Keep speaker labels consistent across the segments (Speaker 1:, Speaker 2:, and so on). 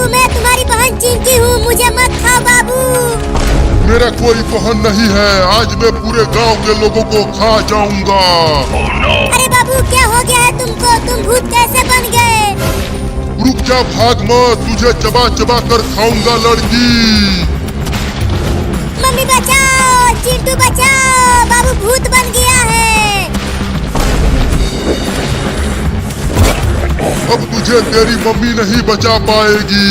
Speaker 1: मैं तुम्हारी बहन चिंकी हूँ, मुझे मत खाओ बाबू।
Speaker 2: मेरा कोई बहन नहीं है, आज मैं पूरे गांव के लोगों को खा जाऊंगा।
Speaker 1: अरे बाबू क्या हो गया है तुमको, तुम भूत कैसे बन गए?
Speaker 2: रुक जा, भाग मत, तुझे चबा चबा कर खाऊंगा लड़की।
Speaker 1: मम्मी बचाओ, चिंटू बचाओ, बाबू भूत बन गया है।
Speaker 2: अब तुझे तेरी मम्मी नहीं बचा पाएगी,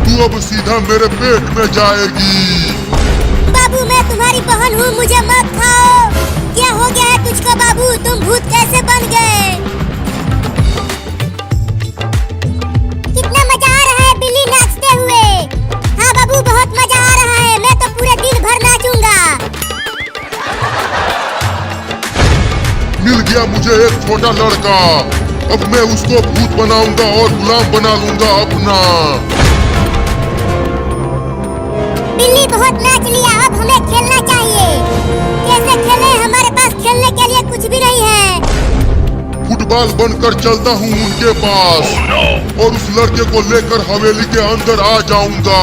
Speaker 2: तू अब सीधा मेरे पेट में जाएगी।
Speaker 1: बाबू मैं तुम्हारी बहन हूँ, मुझे मत खाओ। क्या हो गया है तुझको बाबू, तुम भूत कैसे बन गए? कितना मजा आ रहा है बिल्ली नाचते हुए। हाँ बाबू बहुत मजा आ रहा है, मैं तो पूरे दिन भर नाचूंगा।
Speaker 2: मिल गया मुझे एक छोटा लड़का, अब मैं उसको भूत बनाऊंगा और गुलाम बना लूंगा अपना।
Speaker 1: बिल्ली बहुत नाच लिया, अब हमें खेलना चाहिए। कैसे खेलें, हमारे पास खेलने के लिए कुछ भी नहीं है।
Speaker 2: फुटबॉल बनकर चलता हूँ उनके पास और उस लड़के को लेकर हवेली के अंदर आ जाऊंगा,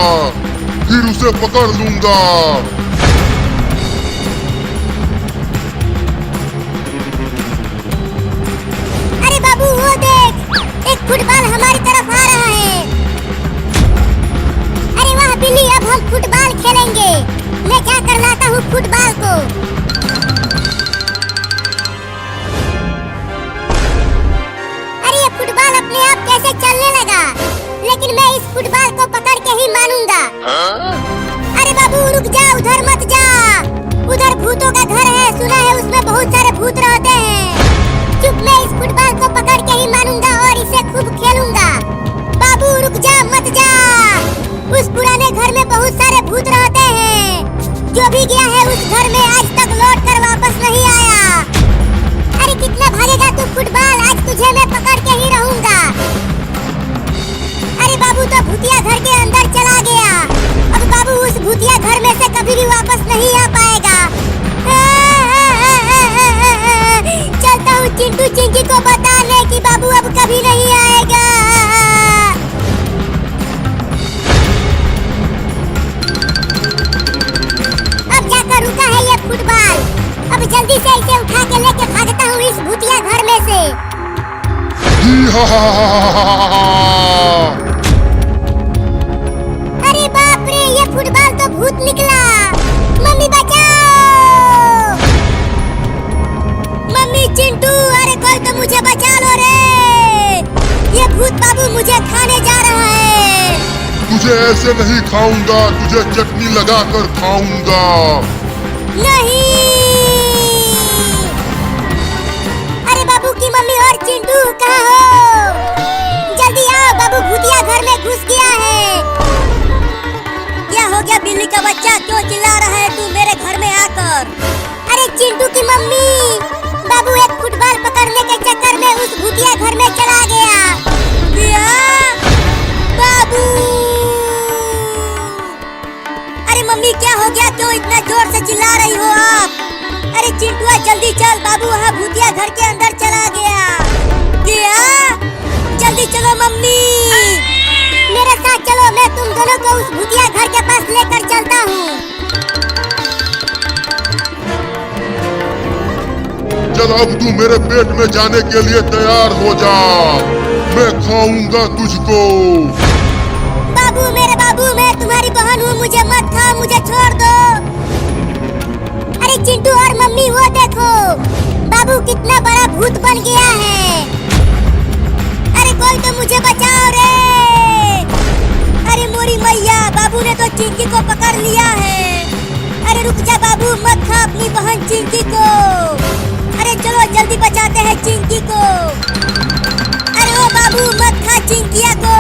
Speaker 2: फिर उसे पकड़ लूंगा।
Speaker 1: अरे बाबू वो देख, एक फुटबॉल हमारी तरफ आ रहा है। अरे वाह बिल्ली, अब हम फुटबॉल खेलेंगे। मैं क्या कर लाता हूँ फुटबॉल को। अरे ये फुटबॉल अपने आप कैसे चलने लगा, लेकिन मैं इस फुटबॉल को पकड़ के ही मानूंगा। अरे बाबू रुक जा, उधर मत जा, उधर भूतों का घर है, सुना है उसमें बहुत सारे भूत रहते हैं। चुप, मैं इस फुटबॉल को पकड़ के ही मानूंगा और इसे खूब खेलूंगा। बाबू रुक जा, मत जा, उस पुराने घर में बहुत सारे भूत रहते हैं। जो भी गया है उस घर में आज तक लौट कर वापस नहीं आया। अरे कितना भागेगा तू फुटबॉल, आज तुझे मैं पकड़ के ही रहूंगा। अरे बाबू तो भूतिया घर के अंदर चला गया, अब बाबू उस भूतिया घर में से कभी भी वापस नहीं आ पाएगा। चलता हूँ चिंटू चिंकी को बताने कि बाबू अब कभी नहीं आएगा। अब जाकर रुका है ये फुटबॉल, अब जल्दी से इसे उठा के लेके भागता हूँ इस भूतिया घर में से। अरे बाप रे, ये फुटबॉल तो भूत निकला। मम्मी बचाओ, मम्मी चिंटू, अरे कोई तो मुझे बचा लो रे, ये भूत बाबू मुझे खाने जा रहा है।
Speaker 2: तुझे ऐसे नहीं खाऊंगा, तुझे चटनी लगा कर खाऊंगा।
Speaker 1: नहीं, अरे बाबू की मम्मी और चिंटू कहाँ हो? जल्दी आओ, बाबू भूतिया घर में घुस गया है। क्या हो गया बिल्ली का बच्चा, क्यों चिल्ला रहा है तू मेरे घर में आकर? अरे चिंटू की मम्मी, बाबू एक फुटबॉल पकड़ने के चक्कर में उस भूतिया घर में चला गया। क्या? बाबू, अरे मम्मी क्या हो गया, क्यों इतना जोर से चिल्ला रही हो आप? अरे चिंटुआ जल्दी चल, बाबू वहाँ भूतिया घर के अंदर चला गया। क्या? जल्दी चलो मम्मी, मेरे साथ चलो, मैं तुम दोनों को उस भूतिया घर के पास लेकर चलता हूँ।
Speaker 2: चल अब तू मेरे पेट में जाने के लिए तैयार हो जा, मैं खाऊंगा तुझको।
Speaker 1: बाबू मेरे बाबू, मैं तुम्हारी बहन हूँ, मुझे मत खाओ, मुझे छोड़ दो। अरे चिंटू और मम्मी वो देखो, बाबू कितना बड़ा भूत बन गया है। अरे कोई तो मुझे बचाओ रे। अरे मोरी मैया, बाबू ने तो चिंकी को पकड़ लिया है। अरे रुक जा बाबू, मत खा अपनी बहन चिंकी को। अरे चलो जल्दी बचाते हैं चिंकी को। अरे ओ बाबू मत खा चिंकिया को।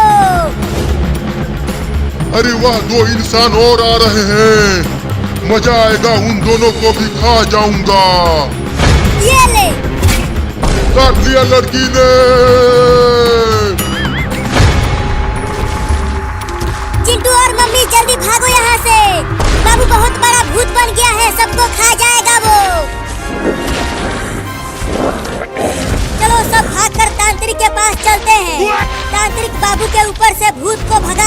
Speaker 2: अरे वाह, दो इंसान और आ रहे हैं, मजा आएगा, उन दोनों को भी खा जाऊंगा।
Speaker 1: ये ले,
Speaker 2: काट लिया लड़की ने।
Speaker 1: चिंटू और मम्मी जल्दी भागो यहाँ से, बाबू बहुत बड़ा भूत बन गया है, सबको खा जाएगा वो। चलो सब भागकर तांत्रिक के पास चलते हैं, तांत्रिक बाबू के ऊपर से भूत को भगा